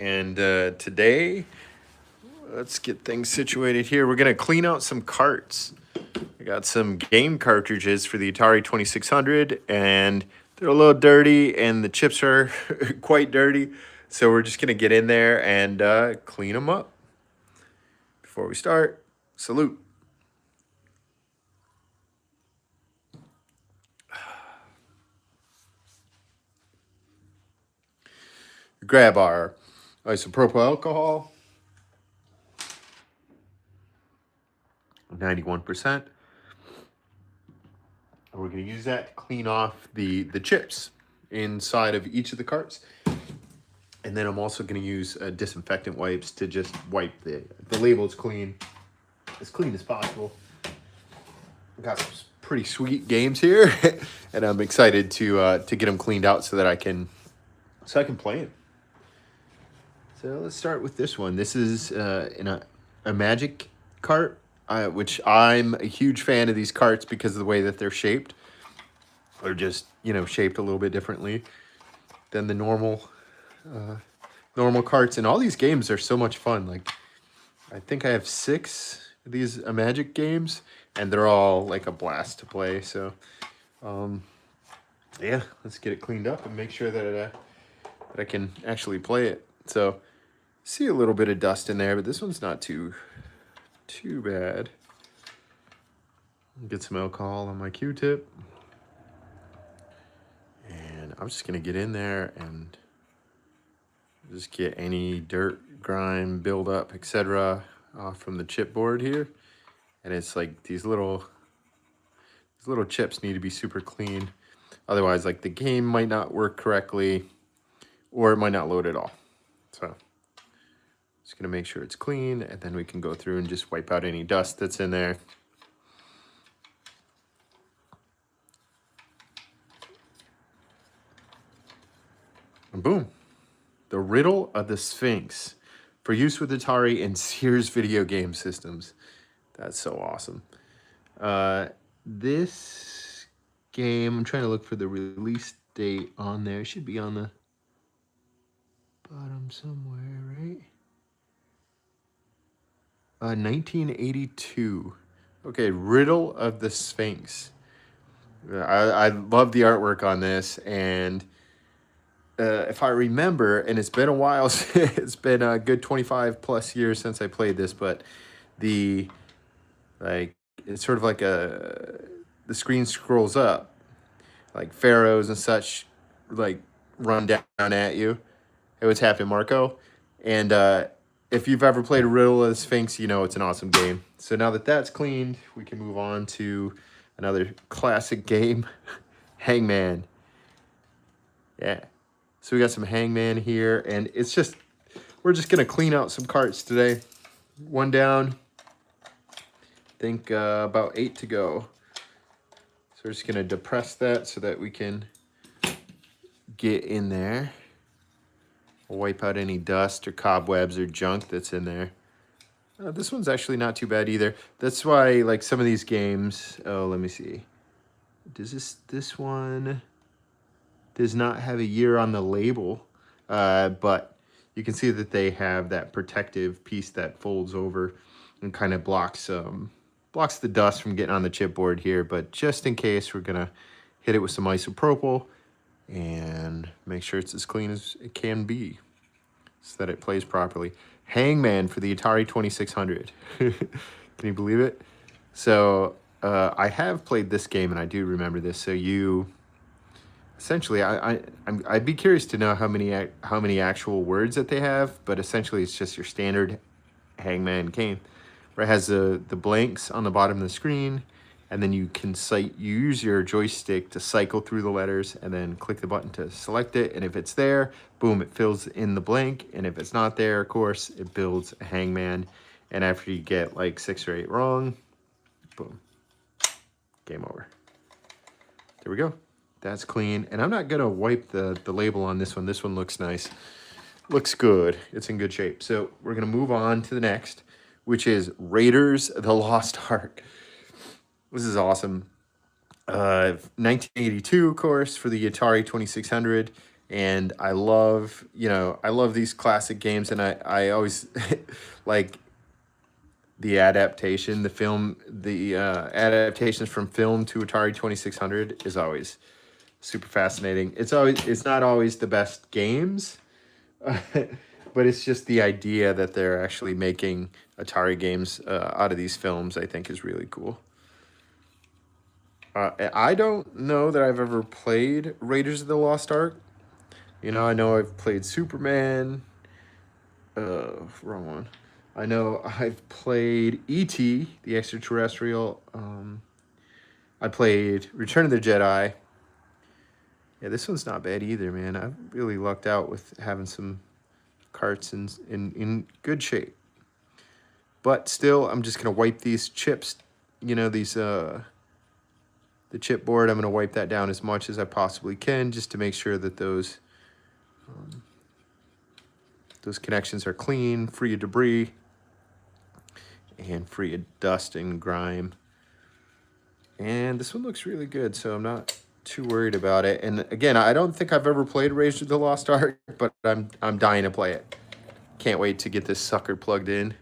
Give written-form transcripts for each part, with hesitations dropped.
And today, let's get things situated here. We're going to clean out some carts. I got some game cartridges for the Atari 2600, and they're a little dirty, and the chips are quite dirty. So we're just going to get in there and clean them up. Before we start, salute. Grab our isopropyl alcohol, 91%. We're going to use that to clean off the chips inside of each of the carts. And then I'm also going to use disinfectant wipes to just wipe the labels clean as possible. I've got some pretty sweet games here, and I'm excited to get them cleaned out so that I can play them. So let's start with this one. This is a Magic cart, which I'm a huge fan of these carts because of the way that they're shaped. They're just, shaped a little bit differently than the normal carts. And all these games are so much fun. Like, I think I have 6 of these Magic games, and they're all like a blast to play. So, yeah, let's get it cleaned up and make sure that I can actually play it. So, see a little bit of dust in there, but this one's not too bad. Get some alcohol on my Q-tip. And I'm just going to get in there and just get any dirt, grime, buildup, etc. off from the chipboard here. And it's like these little chips need to be super clean. Otherwise, like, the game might not work correctly, or it might not load at all. So just going to make sure it's clean, and then we can go through and just wipe out any dust that's in there. And boom. The Riddle of the Sphinx for use with Atari and Sears video game systems. That's so awesome. This game, I'm trying to look for the release date on there. It should be on the bottom somewhere, right? 1982. Okay, Riddle of the Sphinx. I love the artwork on this, and if I remember, and it's been a while, it's been a good 25 plus years since I played this, but it's sort of like the screen scrolls up, like pharaohs and such, like, run down at you. Hey, what's happening, Marco? And if you've ever played a Riddle of the Sphinx, you know it's an awesome game. So now that that's cleaned, we can move on to another classic game, Hangman. Yeah. So we got some Hangman here, and we're just going to clean out some carts today. One down. I think about 8 to go. So we're just going to depress that so that we can get in there. Wipe out any dust or cobwebs or junk that's in there. This one's actually not too bad either. That's why, like, some of these games... Oh, let me see. Does this one does not have a year on the label, but you can see that they have that protective piece that folds over and kind of blocks the dust from getting on the chipboard here. But just in case, we're gonna hit it with some isopropyl and make sure it's as clean as it can be so that it plays properly. Hangman for the Atari 2600. Can you believe it? So I have played this game, and I do remember this. So essentially, I'd be curious to know how many actual words that they have, but essentially it's just your standard Hangman game, where it has the blanks on the bottom of the screen, and then you use your joystick to cycle through the letters, and then click the button to select it, and if it's there, boom, it fills in the blank, and if it's not there, of course, it builds a Hangman, and after you get like 6 or 8 wrong, boom, game over. There we go. That's clean, and I'm not gonna wipe the label on this one. This one looks nice. Looks good. It's in good shape. So we're gonna move on to the next, which is Raiders of the Lost Ark. This is awesome. 1982, of course, for the Atari 2600. And I love, I love these classic games, and I always like the adaptation, the adaptations from film to Atari 2600 is always super fascinating. It's not always the best games, but it's just the idea that they're actually making Atari games out of these films, I think is really cool. I don't know that I've ever played Raiders of the Lost Ark. I know I've played Superman. Wrong one. I know I've played E.T., the extraterrestrial. I played Return of the Jedi. Yeah, this one's not bad either, man. I've really lucked out with having some carts in good shape. But still, I'm just gonna wipe these chips. The chipboard. I'm gonna wipe that down as much as I possibly can, just to make sure that those connections are clean, free of debris, and free of dust and grime. And this one looks really good, so I'm not too worried about it. And again, I don't think I've ever played Raiders of the Lost Ark, but I'm dying to play it. Can't wait to get this sucker plugged in.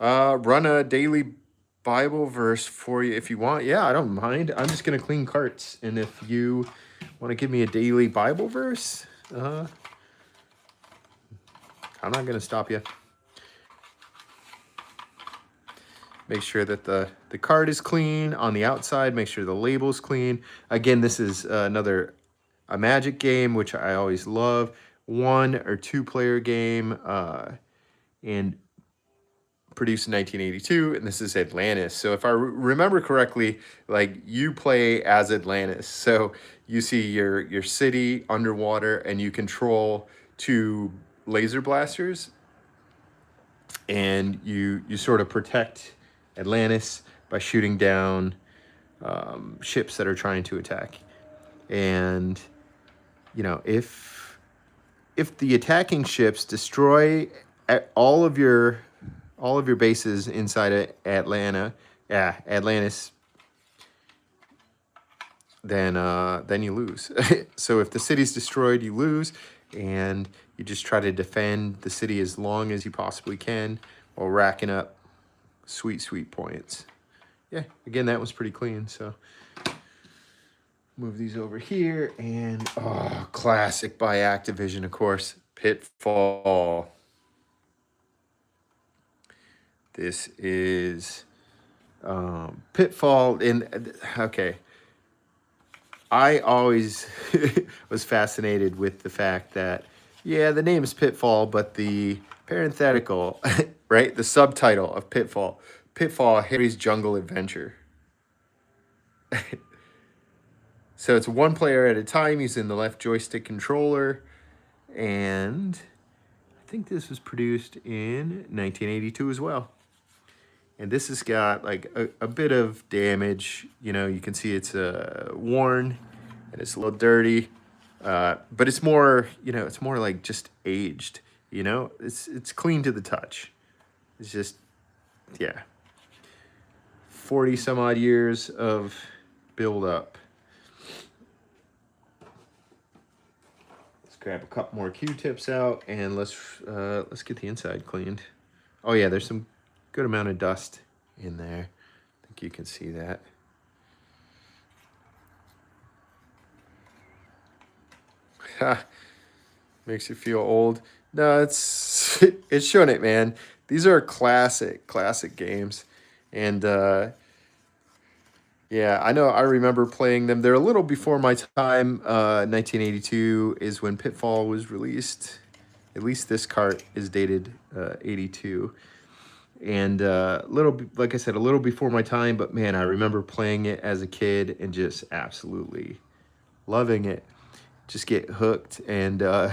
Run a daily Bible verse for you if you want. Yeah, I don't mind. I'm just gonna clean carts, and if you want to give me a daily Bible verse, I'm not gonna stop you. Make sure that the card is clean on the outside. Make sure the label's clean. Again, this is a Magic game, which I always love. 1 or 2 player game, and produced in 1982, and this is Atlantis. So if I remember correctly, like, you play as Atlantis. So you see your city underwater, and you control 2 laser blasters, and you sort of protect Atlantis by shooting down ships that are trying to attack. And if the attacking ships destroy all of your bases inside of Atlantis, then you lose. So if the city's destroyed, you lose, and you just try to defend the city as long as you possibly can while racking up sweet points. Yeah, again, that was pretty clean. So move these over here, and classic by Activision, of course, Pitfall. This is Pitfall. Okay, I always was fascinated with the fact that, yeah, the name is Pitfall, but the parenthetical, right, the subtitle of Pitfall, Harry's Jungle Adventure. So it's 1 player at a time using the left joystick controller, and I think this was produced in 1982 as well. And this has got like a bit of damage. You can see it's worn, and it's a little dirty, but it's more, it's more like just aged. It's clean to the touch. It's just, yeah, 40 some odd years of build up. Let's grab a couple more Q-tips out, and let's get the inside cleaned. Oh yeah, there's some good amount of dust in there. I think you can see that. Makes you feel old. No, it's showing it, man. These are classic games, and yeah, I know. I remember playing them. They're a little before my time. 1982 is when Pitfall was released. At least this cart is dated 82. And like I said, a little before my time, but man, I remember playing it as a kid and just absolutely loving it. Just get hooked, and I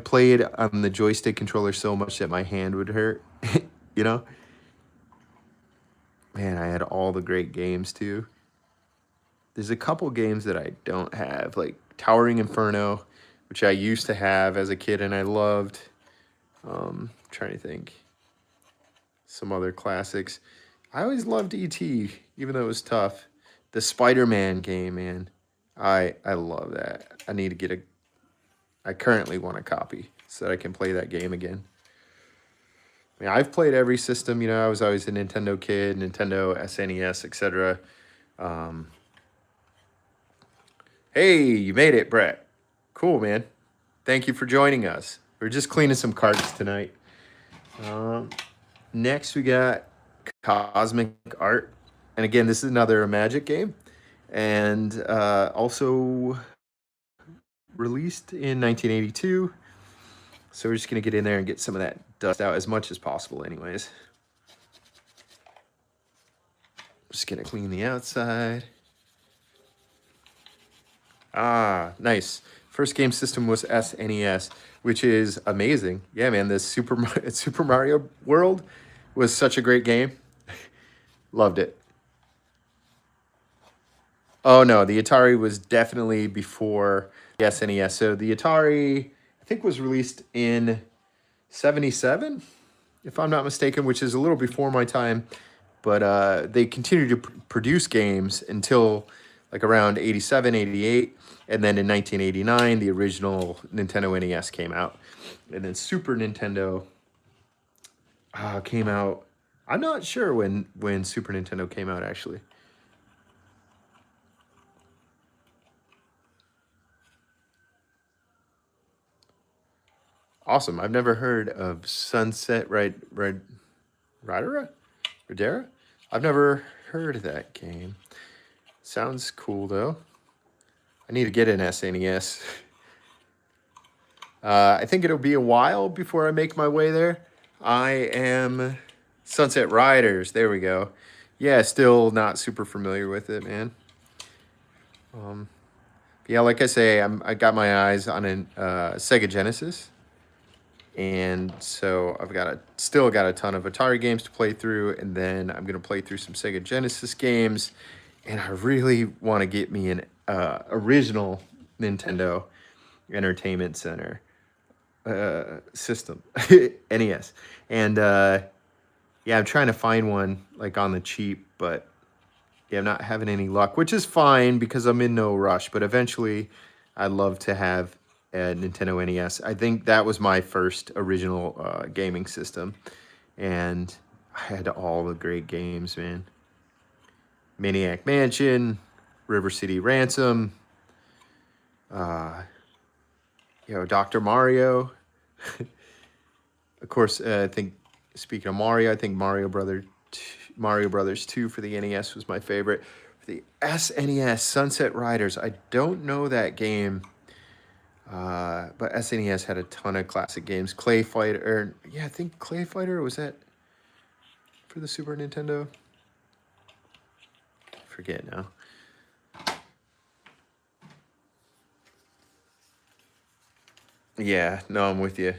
played on the joystick controller so much that my hand would hurt. Man, I had all the great games too. There's a couple games that I don't have, like Towering Inferno, which I used to have as a kid and I loved. Trying to think. Some other classics. I always loved E.T., even though it was tough. The Spider-Man game, man. I love that. I need to get a... I currently want a copy so that I can play that game again. I mean, I've played every system. You know, I was always a Nintendo kid, Nintendo, SNES, etc. Hey, you made it, Brett. Cool, man. Thank you for joining us. We're just cleaning some carts tonight. Next, we got Cosmic Art. And again, this is another Magic game. And also released in 1982. So we're just going to get in there and get some of that dust out as much as possible anyways. Just going to clean the outside. Ah, nice. First game system was SNES, which is amazing. Yeah, man, this Super Mario World was such a great game. Loved it. Oh, no, the Atari was definitely before the SNES. So the Atari, I think, was released in 77, if I'm not mistaken, which is a little before my time. But they continued to produce games until like around 87, 88. And then in 1989, the original Nintendo NES came out. And then Super Nintendo came out. I'm not sure when Super Nintendo came out, actually. Awesome. I've never heard of Sunset Ridera? I've never heard of that game. Sounds cool, though. I need to get an SNES. I think it'll be a while before I make my way there. I am Sunset Riders. There we go. Yeah, still not super familiar with it, man. Yeah, like I say, I got my eyes on a Sega Genesis. And so I've still got a ton of Atari games to play through, and then I'm gonna play through some Sega Genesis games, and I really want to get me an original Nintendo Entertainment Center system, NES, and yeah, I'm trying to find one like on the cheap, but yeah, I'm not having any luck, which is fine because I'm in no rush. But eventually, I'd love to have a Nintendo NES. I think that was my first original gaming system, and I had all the great games, man. Maniac Mansion, River City Ransom, Dr. Mario. Of course, I think, speaking of Mario, I think Mario Brothers 2 for the NES was my favorite. For the SNES, Sunset Riders, I don't know that game. But SNES had a ton of classic games. Clay Fighter, yeah, I think Clay Fighter, was that for the Super Nintendo? I forget now. Yeah, no, I'm with you.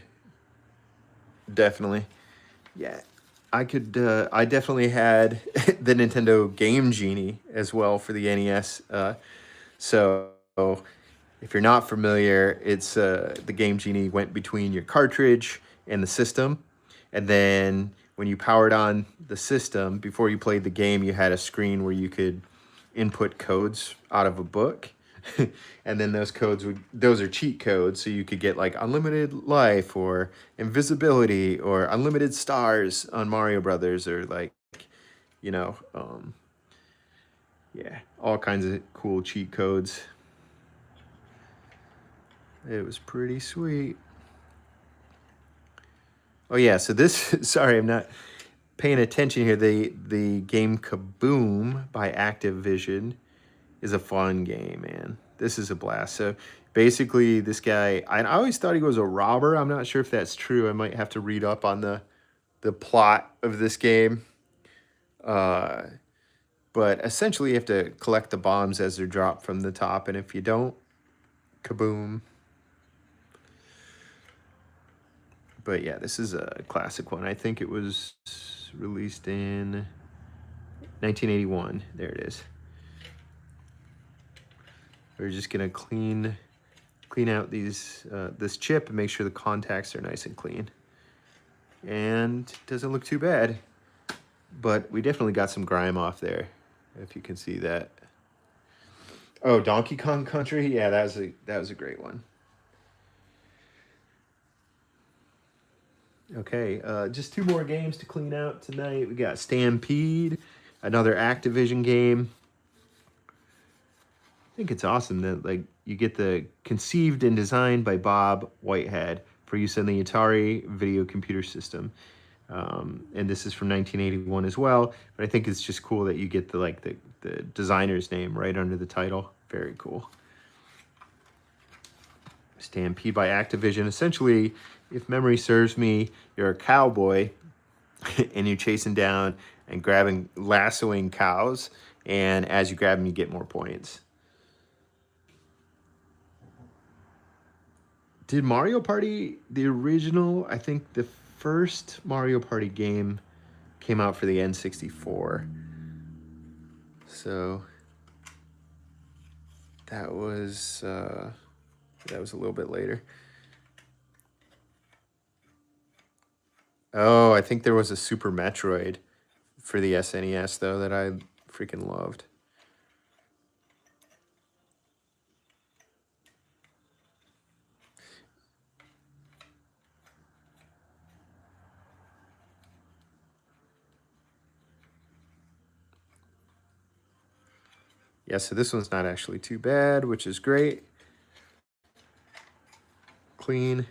Definitely. Yeah, I definitely had the Nintendo Game Genie as well for the NES. So if you're not familiar, it's the Game Genie went between your cartridge and the system. And then when you powered on the system, before you played the game, you had a screen where you could input codes out of a book. And then those are cheat codes, so you could get like unlimited life or invisibility or unlimited stars on Mario Brothers, or like, you know, yeah, all kinds of cool cheat codes. It was pretty sweet. Oh yeah, so this, sorry, I'm not paying attention here. The game Kaboom by Activision is a fun game, man. This is a blast. So basically this guy, I always thought he was a robber. I'm not sure if that's true. I might have to read up on the plot of this game. But essentially you have to collect the bombs as they're dropped from the top, and if you don't, kaboom. But yeah, this is a classic one. I think it was released in 1981. There it is. We're just gonna clean out this chip and make sure the contacts are nice and clean. And it doesn't look too bad. but we definitely got some grime off there, if you can see that. Oh, Donkey Kong Country, yeah, that was a great one. Okay, just 2 more games to clean out tonight. We got Stampede, another Activision game. I think it's awesome that like you get the conceived and designed by Bob Whitehead for use on the Atari video computer system. And this is from 1981 as well. But I think it's just cool that you get the designer's name right under the title. Very cool. Stampede by Activision. Essentially, if memory serves me, you're a cowboy and you're chasing down and grabbing, lassoing cows. And as you grab them, you get more points. Did Mario Party, the original, I think the first Mario Party game came out for the N64. So that was a little bit later. Oh, I think there was a Super Metroid for the SNES, though, that I freaking loved. Yeah, so this one's not actually too bad, which is great. Clean.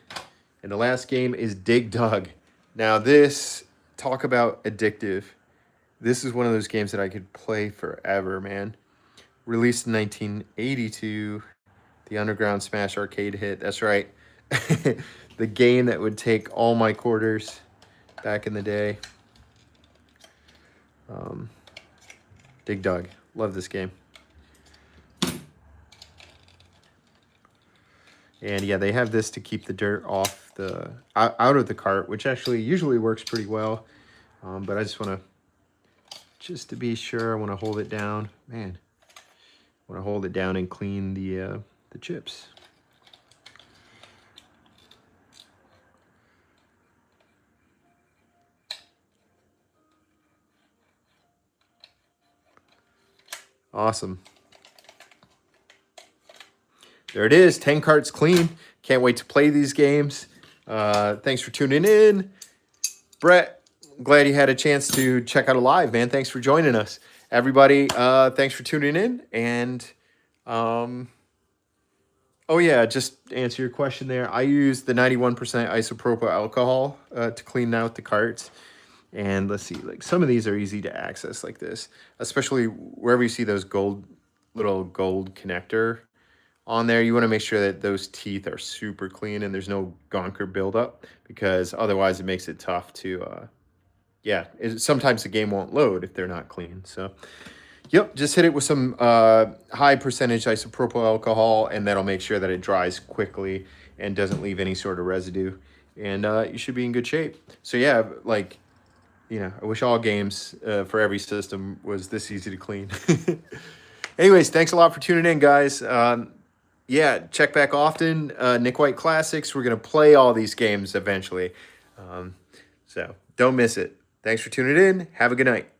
And the last game is Dig Dug. Now this, talk about addictive. This is one of those games that I could play forever, man. Released in 1982, the Underground Smash arcade hit. That's right. The game that would take all my quarters back in the day. Dig Dug. Love this game. And yeah, they have this to keep the dirt off the out of the cart, which actually usually works pretty well. But I just to be sure, I want to hold it down. Man, I want to hold it down and clean the chips. Awesome. There it is, 10 carts clean. Can't wait to play these games. Thanks for tuning in. Brett, glad you had a chance to check out a live, man. Thanks for joining us. Everybody, thanks for tuning in. And, oh yeah, just to answer your question there. I use the 91% isopropyl alcohol to clean out the carts. And let's see, like some of these are easy to access like this, especially wherever you see those little gold connector on there. You want to make sure that those teeth are super clean and there's no gonker buildup, because otherwise it makes it tough to, sometimes the game won't load if they're not clean. So, yep, just hit it with some high percentage isopropyl alcohol, and that'll make sure that it dries quickly and doesn't leave any sort of residue. And you should be in good shape. So yeah, like, I wish all games for every system was this easy to clean. Anyways, thanks a lot for tuning in, guys. Yeah, check back often. Nick White Classics. We're going to play all these games eventually. So don't miss it. Thanks for tuning in. Have a good night.